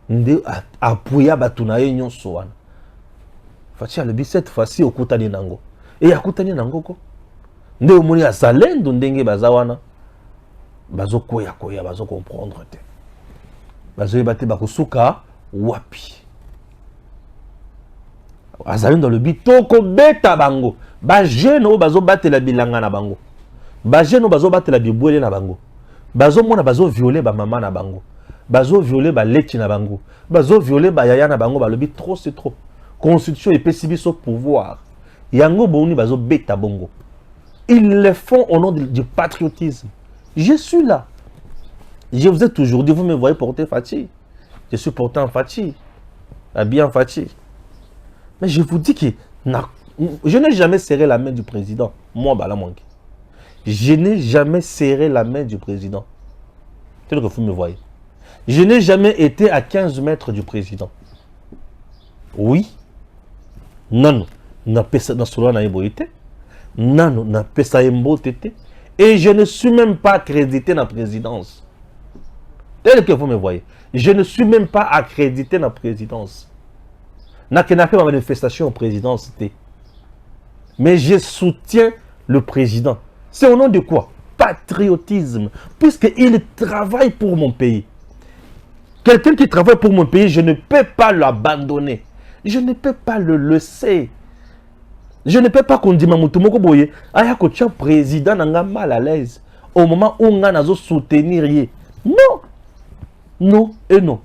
nde apuya batu na ye nyonso wana. Fatia le bi cette fois-ci okutani nango. Et akutani nango ko. Nde omoni azalendo ndenge baza wana. Bazo koya, bazo comprendre te. Bazo yebate bakosuka wapi. Azalendo le bi toko beta bango. Ba jeune o bazo batela bilanga na bango. Baje no bazo batela bibwele na bango. Bazo mona bazo violer ba maman na bango. Bazo violer ba leki na bango. Bazo violer ba yaya na bango balobi trop c'est trop. Constitution et PCB pouvoir. Yango boni bazo beta bongo. Ils le font au nom du patriotisme. Je suis là. Je vous ai toujours dit, vous me voyez porter Fati. Je suis portant Fati. Habillé en Fati. Mais je vous dis que je n'ai jamais serré la main du président. Moi, Balamangi. Je n'ai jamais serré la main du président. C'est ce que vous me voyez. Je n'ai jamais été à 15 mètres du président. Oui. Non. Non. Et je ne suis même pas accrédité dans la présidence. Tel que vous me voyez. Je ne suis même pas accrédité dans la présidence. Je n'ai pas fait ma manifestation en présidence. Mais je soutiens le président. C'est au nom de quoi? Patriotisme. Puisqu'il travaille pour mon pays. Quelqu'un qui travaille pour mon pays, je ne peux pas l'abandonner. Je ne peux pas le laisser. Je ne peux pas qu'on dise Mamoutoumoko Boye, aya ko tia président nanga mal à l'aise au moment où on a soutenir. Non. Non et non.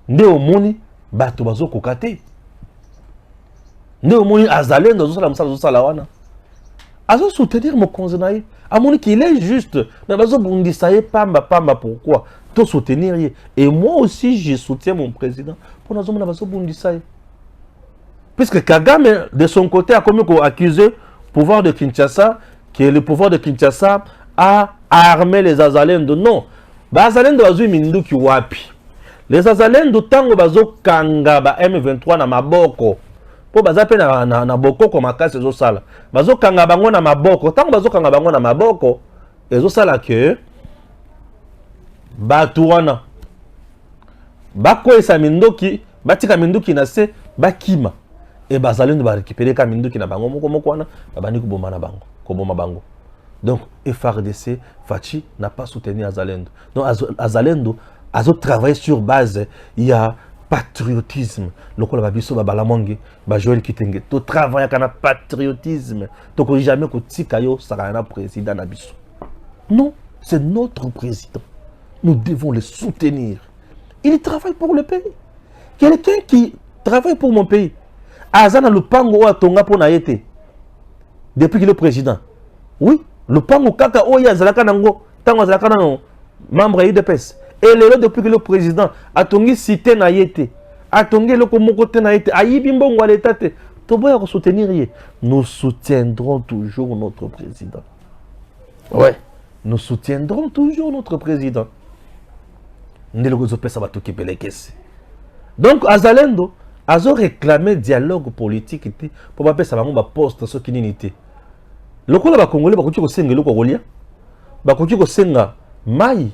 Nde omoni bato bazo kokate. Nde omoni azalé dans zo sala wana. Azo soutenir mon konzenaye. Amoni qu'il est juste. Mais bazo bundisaye pamba pourquoi? To soutenir. Et moi aussi je soutiens mon président. Pour nazo mona bazo bundisaye. Puisque Kagame, de son côté, a commis accusé le pouvoir de Kinshasa, que le pouvoir de Kinshasa a armé les Azalendo. Non. Les Azalendo ont mindu ki wapi. Les Azalendo, tango bazo kanga ba M23 na maboko. Po bazape na boko ko makasi ezo sala. Bazo kanga bango na maboko. Tango bazo kanga bango na maboko, ezo sala ke batuwana. Bako esa mindoki, batika mindoki na se bakima. Et bazalendo ba récupérer kamindoki na bango moko wana, babani ko boma na bango, ko boma bango. Donc FARDC Fachi n'a pas soutenu Azalendo. Donc Azalendo azo travailler sur base il y a patriotisme. Lokola babiso ba balamonge, ba Joël Kitenge. To travailler kana patriotisme. To ko jamais ko tika yo sakana président na biso. Non, c'est notre président. Nous devons les soutenir. Il travaille pour le pays. Quelqu'un qui travaille pour mon pays. Azana le pango a tonga pour naïté. Depuis qu'il est président. Oui, le pango kaka oya zalaka nango. Tango zalaka nango. Membre UDPS. Et le depuis qu'il est président. A tongi cité naïté. A tongi le komokote naïté. A yibimbongo à l'état. Toboya ko soutenir. Nous soutiendrons toujours notre président. Ouais. Nous soutiendrons toujours notre président. Donc, Azalendo, Azo réclamé dialogue politique pour pas faire un poste sur qui n'était. Le coup là, Congolais, bah, tu senga le Congolais, bah, tu senga mai,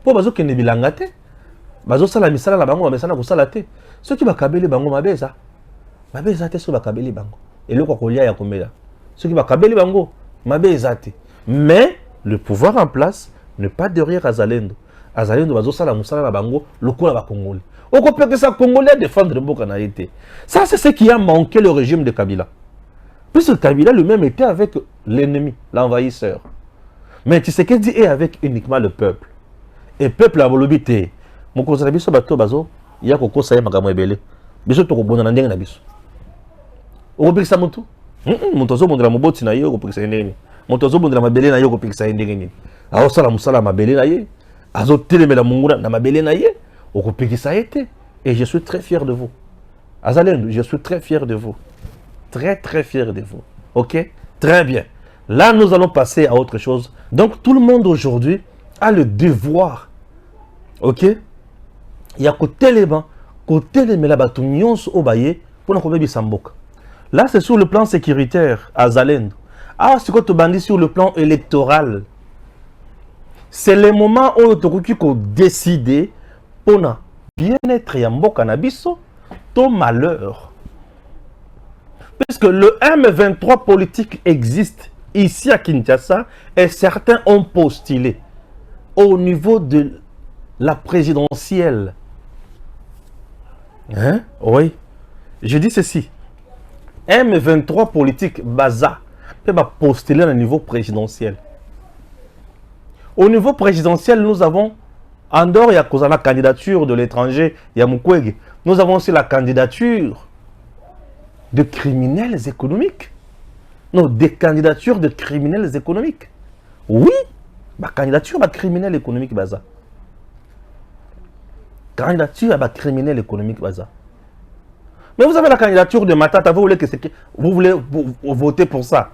pour bazo qui ne bilangate, bazo sala misala la bango, misala ko salate. Ceux qui va kabeli bango mabeza te sur ba kabeli bango. Et le Congolais ya combien? Ceux qui va kabeli bango mabeza te. Mais le pouvoir en place n'est pas derrière Azalendo. Azalendo bazo sala musala la bango, le coup là ba Congolais. On comprend que ça Congolais défendre le Bokanaïté. Ça c'est ce qui a manqué le régime de Kabila. Puisque Kabila lui-même était avec l'ennemi, l'envahisseur. Mais Tshisekedi est avec uniquement le peuple. Et le peuple a voulu biter. Mon conseil biso bato bazo, il y a koko saye makambo ebele. Biso to ko bona ndenge na biso. O ko pikisa mutu? Montozo bondela moboti na ye ko pikisa ndenge. Montozo bondela mabele na ye ko pikisa ndenge ni. Aho sala musala mabele na ye. Azo telemela munguna na mabele na ye. O ko pikisa été. Et je suis très fier de vous. Azalendo, je suis très fier de vous. Très très fier de vous. Ok? Très bien. Là, nous allons passer à autre chose. Donc, tout le monde aujourd'hui a le devoir. Ok? Il y a côté les bancs, côté les melabatunions au baye pour nous faire samboka. Là, c'est sur le plan sécuritaire, à Zalendo. Ah, c'est quoi tu bandit sur le plan électoral? C'est le moment où tu as décidé pour bien-être et mboka na biso, ton malheur. Puisque le M23 politique existe ici à Kinshasa et certains ont postulé au niveau de la présidentielle. Hein? Oui. Je dis ceci. M23 politique, Baza, peut postuler au niveau présidentiel. Au niveau présidentiel, nous avons, en dehors, il y a la candidature de l'étranger, il y a Mukwege. Nous avons aussi la candidature de criminels économiques. Non, des candidatures de criminels économiques. Oui, ma candidature à criminel économique baza. Candidature à criminel économique baza. Mais vous avez la candidature de Matata, vous voulez voter pour ça.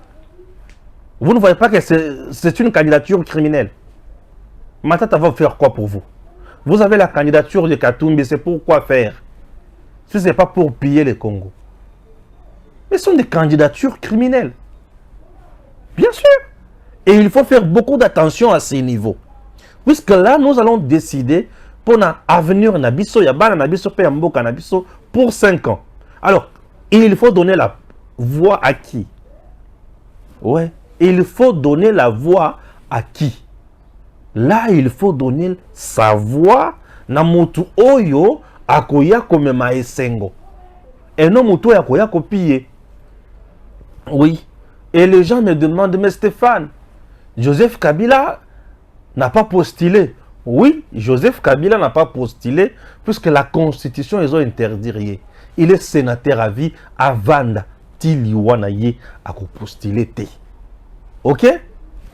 Vous ne voyez pas que c'est une candidature criminelle. Matata va faire quoi pour vous? Vous avez la candidature de Katumbi, c'est pour quoi faire? Si ce n'est pas pour piller le Congo. Mais ce sont des candidatures criminelles. Bien sûr. Et il faut faire beaucoup d'attention à ces niveaux. Puisque là, nous allons décider pour l'avenir Nabiso, Yabana Nabiso, Pemboka Nabiso pour 5 ans. Alors, il faut donner la voix à qui? Ouais. Il faut donner la voix à qui? Là, il faut donner sa voix na mutu oyo akoya komema esengo. Et non mutu akoya kopiye. Oui. Et les gens me demandent, mais Stéphane, Joseph Kabila n'a pas postulé. Oui, Joseph Kabila n'a pas postulé puisque la Constitution, ils ont interdit. Il est sénateur à vie avant Tiliwanaye à postuler. Ok?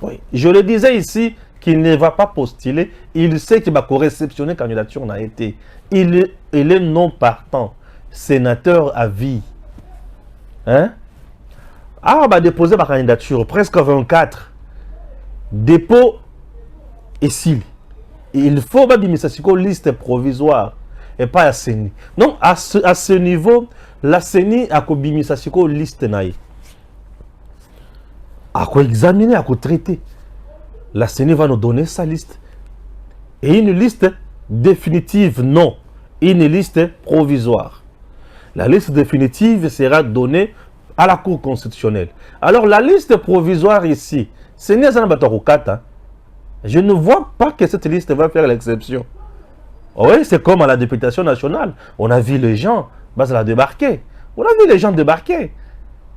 Oui. Je le disais ici qu'il ne va pas postuler. Il sait qu'il va réceptionner la candidature n'a été. Il est non partant. Sénateur à vie. Hein? Ah, on va déposer ma candidature, presque 24. Dépôt ici. Il faut une liste provisoire et pas à CENI. Donc, à ce niveau, la CENI a une liste. À quoi examiner, à quoi traiter. La CENI va nous donner sa liste. Et une liste définitive, non. Une liste provisoire. La liste définitive sera donnée à la Cour constitutionnelle. Alors, la liste provisoire ici, je ne vois pas que cette liste va faire l'exception. Oui, c'est comme à la députation nationale. On a vu les gens débarquer. On a vu les gens débarquer.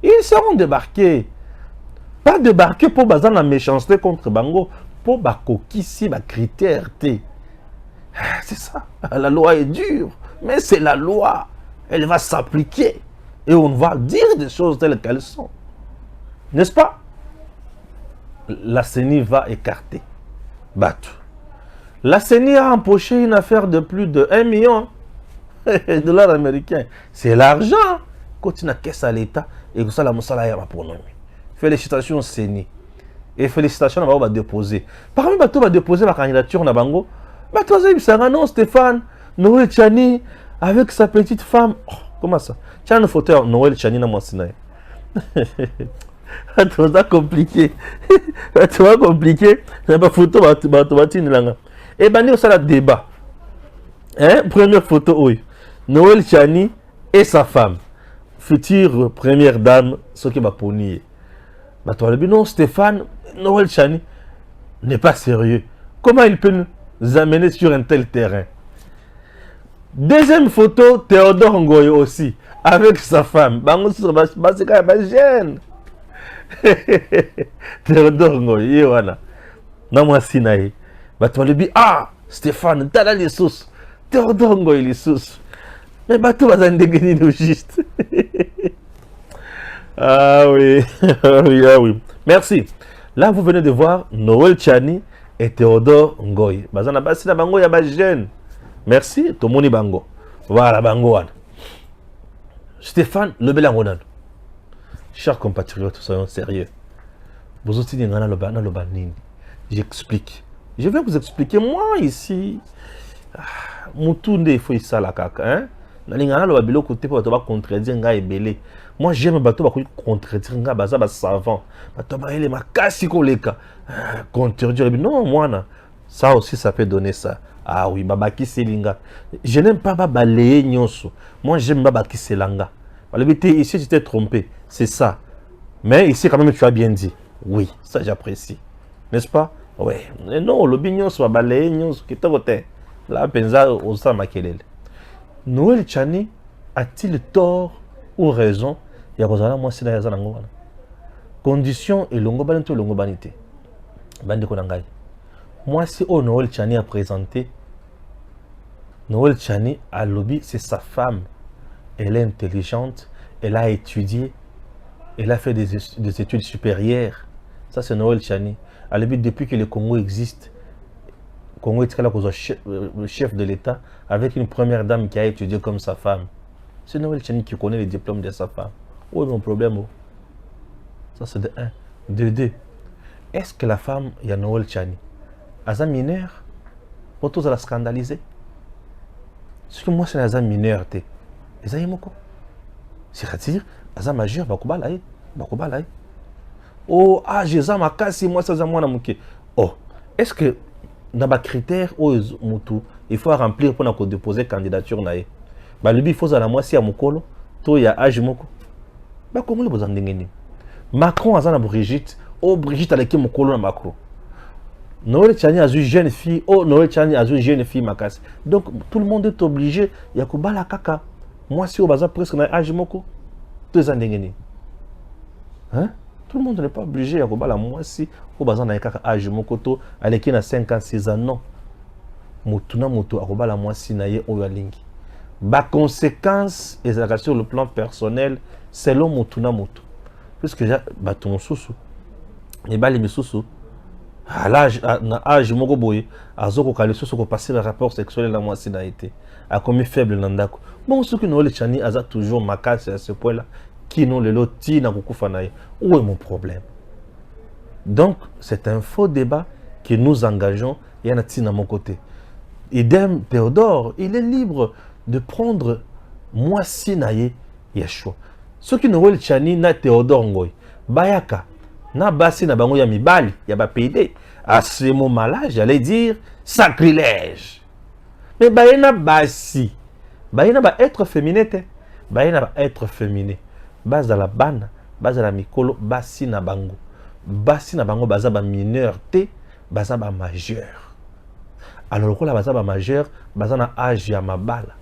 Ils seront débarqués. Pas débarquer pour baser la méchanceté contre Bango. Pour bakoki si ba critère. C'est ça. La loi est dure, mais c'est la loi. Elle va s'appliquer. Et on va dire des choses telles qu'elles sont. N'est-ce pas? La CENI va écarter. Batu. La CENI a empoché une affaire de plus de 1 million de dollars américains. C'est l'argent. Quand il a caisse à l'État, et que ça, la moussala ya pronommé. Félicitations CENI. Et félicitations, on va déposer. Parmi les bateaux, on va déposer la candidature na bango. Bateau, non, Stéphane, Noël Tchani, avec sa petite femme. Oh, comment ça? Tiens, une photo Noël Tchani na Moussinaï. C'est compliqué. C'est compliqué. C'est pas photo, et ben, ça la débat. Hein? Première photo, oui. Noël Tchani et sa femme. Future première dame, ce qui va punir. Non, Stéphane, Noël Tchani n'est pas sérieux. Comment il peut nous amener sur un tel terrain? Deuxième photo, Théodore Ngoy aussi, avec sa femme. Théodore Ngoy, voilà. Ah, Stéphane, t'as là les sources. Théodore Ngoy, les sources. Mais bateau va nous juste. Ah oui. Ah oui. Merci. Là, vous venez de voir Noël Tchani et Théodore Ngoy. Bazana basi na bango ya ba jeune. Merci, Tomoni Bango. Voilà, Bango. Stéphane Lebelangonan. Chers compatriotes, soyons sérieux. Vous aussi, j'explique. Je vais vous expliquer, moi, ici, Moutounde, il faut y ça la caca, hein? Moi, j'aime les bateaux qui contredire les bateaux savants. Les contredire. Non, moi, ça aussi, ça peut donner ça. Ah oui, babaki selinga. Je n'aime pas balayer nyonso. Moi, j'aime babaki selanga. Ici, tu t'es trompé. C'est ça. Mais ici, quand même, tu as bien dit. Oui, ça, j'apprécie. N'est-ce pas? Oui. Mais non, le bignon soit balayé nyonso. Qui t'a voté? Là, pensa au Samakelel. Noël Tchani a-t-il tort ou raison? Il y a besoin de moi, c'est la condition et l'ongobanité ou l'ongobanité. Bande Konangai. Moi, si Noël Tchani a présenté, Noël Tchani a lobby, c'est sa femme. Elle est intelligente, elle a étudié, elle a fait des études supérieures. Ça, c'est Noël Tchani. À lobby, depuis que le Congo existe, Congo est le chef de l'État avec une première dame qui a étudié comme sa femme. C'est Noël Tchani qui connaît les diplômes de sa femme. Où est mon problème? Ça, c'est de 1. De 2. Est-ce que la femme, il y a Noël Tchani? Aza mineur, pour tous la scandaliser. Ce que moi, c'est Aza mineur. C'est-à-dire, Aza majeur, bakubalaye. Oh, ah, j'ai ça, ma casse, moi, ça, moi, na mouké. Oh, est-ce que dans les critères, il faut remplir pour déposer candidature? Il faut à la moitié à Mokolo, il y a âge Moko. Comment vous en avez? Macron a une Brigitte, oh, Brigitte a l'équipe Mokolo na Macron. Noël Tchani a une jeune fille, oh, Noël Tchani a une jeune fille, Makas. Donc, tout le monde est obligé, il y a que la caca. Moi, si au bazar presque na âge Moko, deux ans d'engagé. Hein? Tout le monde n'est pas obligé, il y a que la moi si au bazar na âge Moko, à l'équipe na 5 ans, 6 ans, non. Motuna moto, à la moi si na ye oyalingi. Ba conséquence, et sur le plan personnel, c'est l'homme Motuna moto. Puisque j'ai ton sous-sous. Et bah les sous-sous. À l'âge, à Jimogo Boye, à Zoko Kaliso, pour passer le rapport sexuel dans moi, c'est été. À combien faible Nandako. Bon, ce que nous les Tchani, a toujours ma casse à ce point-là, qui n'ont le loti dans beaucoup fanaï. Où est mon problème? Donc, c'est un faux débat que nous engageons, et y en a-t-il à mon côté. Idem, Théodore, il est libre de prendre moi si naïe Yeshua. Ce qui nous le Tchani, na Théodore Ngoy, Bayaka. Na basi na bango ya mibali ya ba PD. À ce moment-là, j'allais dire sacrilège. Mais baïna basi, baïna ba être féminité, baïna ba être féminé. Base à la bana, base à la mikolo, basi na bango baza ba mineur te, baza ba majeur. Alors la baza ba majeur, baza na âge ya mabala.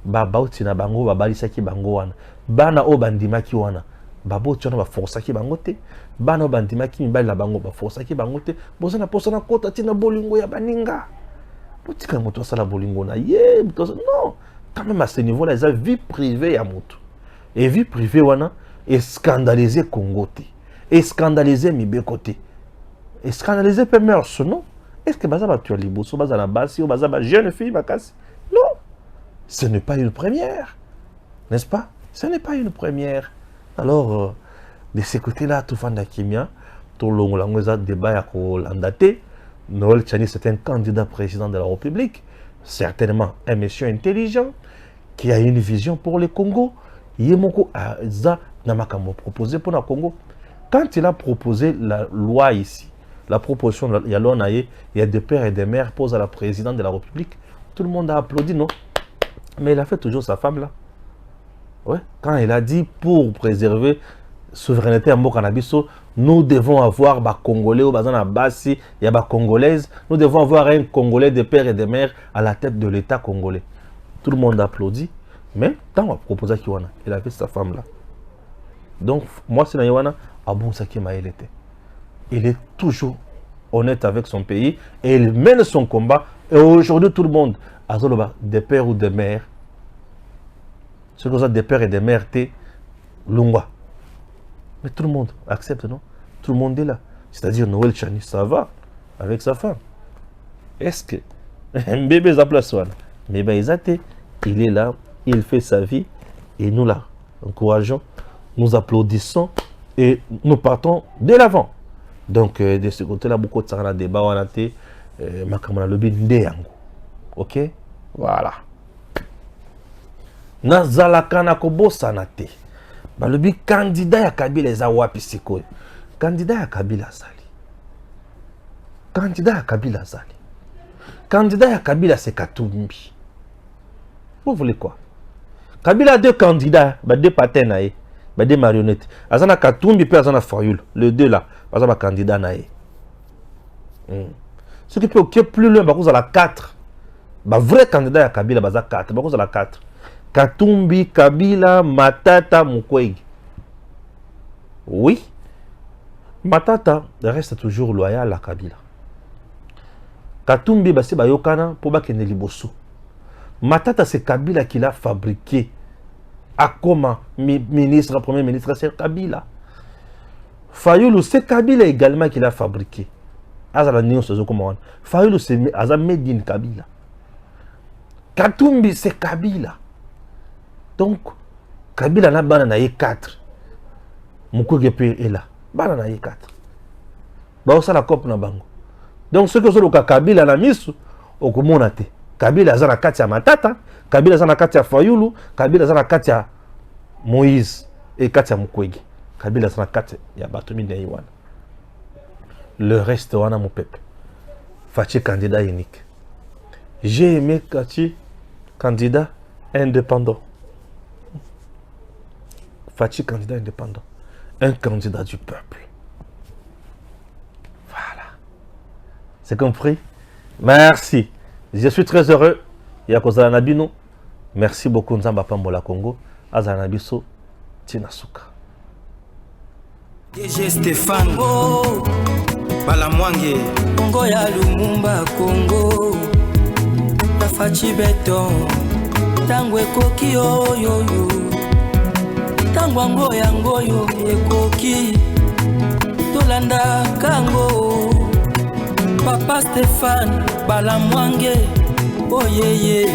Ba bauti na bango ba balisa ki bango wana. Bana o bandima ki wana. Babo tu na force ki bangote bana bandima ki mibali la bango ba force ki bangote bozana posana kota tina bolingo ya baninga Potika moto sala bolingo na ye, non. Quand même à ce niveau-là, ils ont vie privée à moto. Et vie privée wana est scandalisé Congo té. Et scandalisé Mibe côté. Et scandalisé Pemers, non? Est-ce que Baza va tuer les bossos, Baza la basse, ou Baza la jeune fille, Bakassi? Non. Ce n'est pas une première. N'est-ce pas? Ce n'est pas une première. Alors, de ce côté-là, tout fan d'Akimia, tout le monde a débat à Landaté. Noël Tchani, c'est un candidat président de la République. Certainement un monsieur intelligent qui a une vision pour le Congo. Yemoko Aza Namakamo proposé pour le Congo. Quand il a proposé la loi ici, la proposition, il y a des pères et des mères posent à la présidente de la République. Tout le monde a applaudi, non? Mais il a fait toujours sa femme là. Ouais. Quand il a dit pour préserver la souveraineté à Mokanabiso, nous devons avoir des Congolais, il y a des Congolaises, nous devons avoir un Congolais de père et de mère à la tête de l'État congolais. Tout le monde applaudit, mais quand on a proposé Kiwana, il avait sa femme là. Donc, moi, c'est Naïwana, Abousaki Maëlete. Il est toujours honnête avec son pays et il mène son combat. Et aujourd'hui, tout le monde, des pères ou des mères, ce que ça des pères et des mères, t'es Lungwa. Mais tout le monde accepte, non? Tout le monde est là. C'est-à-dire Noël Tchani, ça va avec sa femme. Est-ce que un bébé Zaplasoine, mais ben il est là, il fait sa vie et nous là, encourageons, nous applaudissons et nous partons de l'avant. Donc de ce côté-là, beaucoup de ça, débat, on a été, makamana lobi ndeyango. Ok? Voilà. Nazalaka na kobosana te. Balobi candidat ya Kabila eza wapi sikoyo. Candidat ya Kabila azali. Candidat ya Kabila azali. Candidat ya Kabila c'est Katumbi. Vous voulez quoi? Kabila a deux candidats, deux patins nae, deux marionnettes. Azana Katumbi pe azana Fayulu. Les deux là, azana candidat nae. Ce qui peut occuper plus loin, parce que la 4. Vrai candidat ya Kabila baza 4, parce que la 4. Katumbi, Kabila, Matata, Mukwege. Oui. Matata reste toujours loyal à Kabila. Katumbi, c'est Bayokana pour Bakene Liboso. Matata, c'est Kabila qui l'a fabriqué. À comment ministre, premier ministre, c'est Kabila. Fayulu, c'est Kabila également qui l'a fabriqué. Fayulu, c'est Medine Kabila. Katumbi, c'est Kabila. Donc, Kabila n'a pas de 4. Mukwege est là. Bana 4. Bah, ça la coupe na bango. Donc, ce que je veux dire, Kabila na misu, okomonate. Kabila zana kati ya Matata, Kabila zana kati ya Fayulu, Kabila zana kati ya Moïse et kati ya Mukwege. Kabila zana kati ya Batumi de Iwana. Le reste, wana mon peuple. Fachi candidat unique. J'ai aimé Kati candidat indépendant. Fachi candidat indépendant. Un candidat du peuple. Voilà. C'est compris? Merci. Je suis très heureux. Yakozala Nabino. Merci beaucoup Nzamba Pambola Congo. Azala Nabiso Tinasuka. DG Stéphane Balamwange Congo ya Lumumba Congo Tafachi Beton Tango ekoki oyoyo Tango ango yangoyo ekoki Tolanda kango Papa Stéphane Balamwange Oh yeah yeah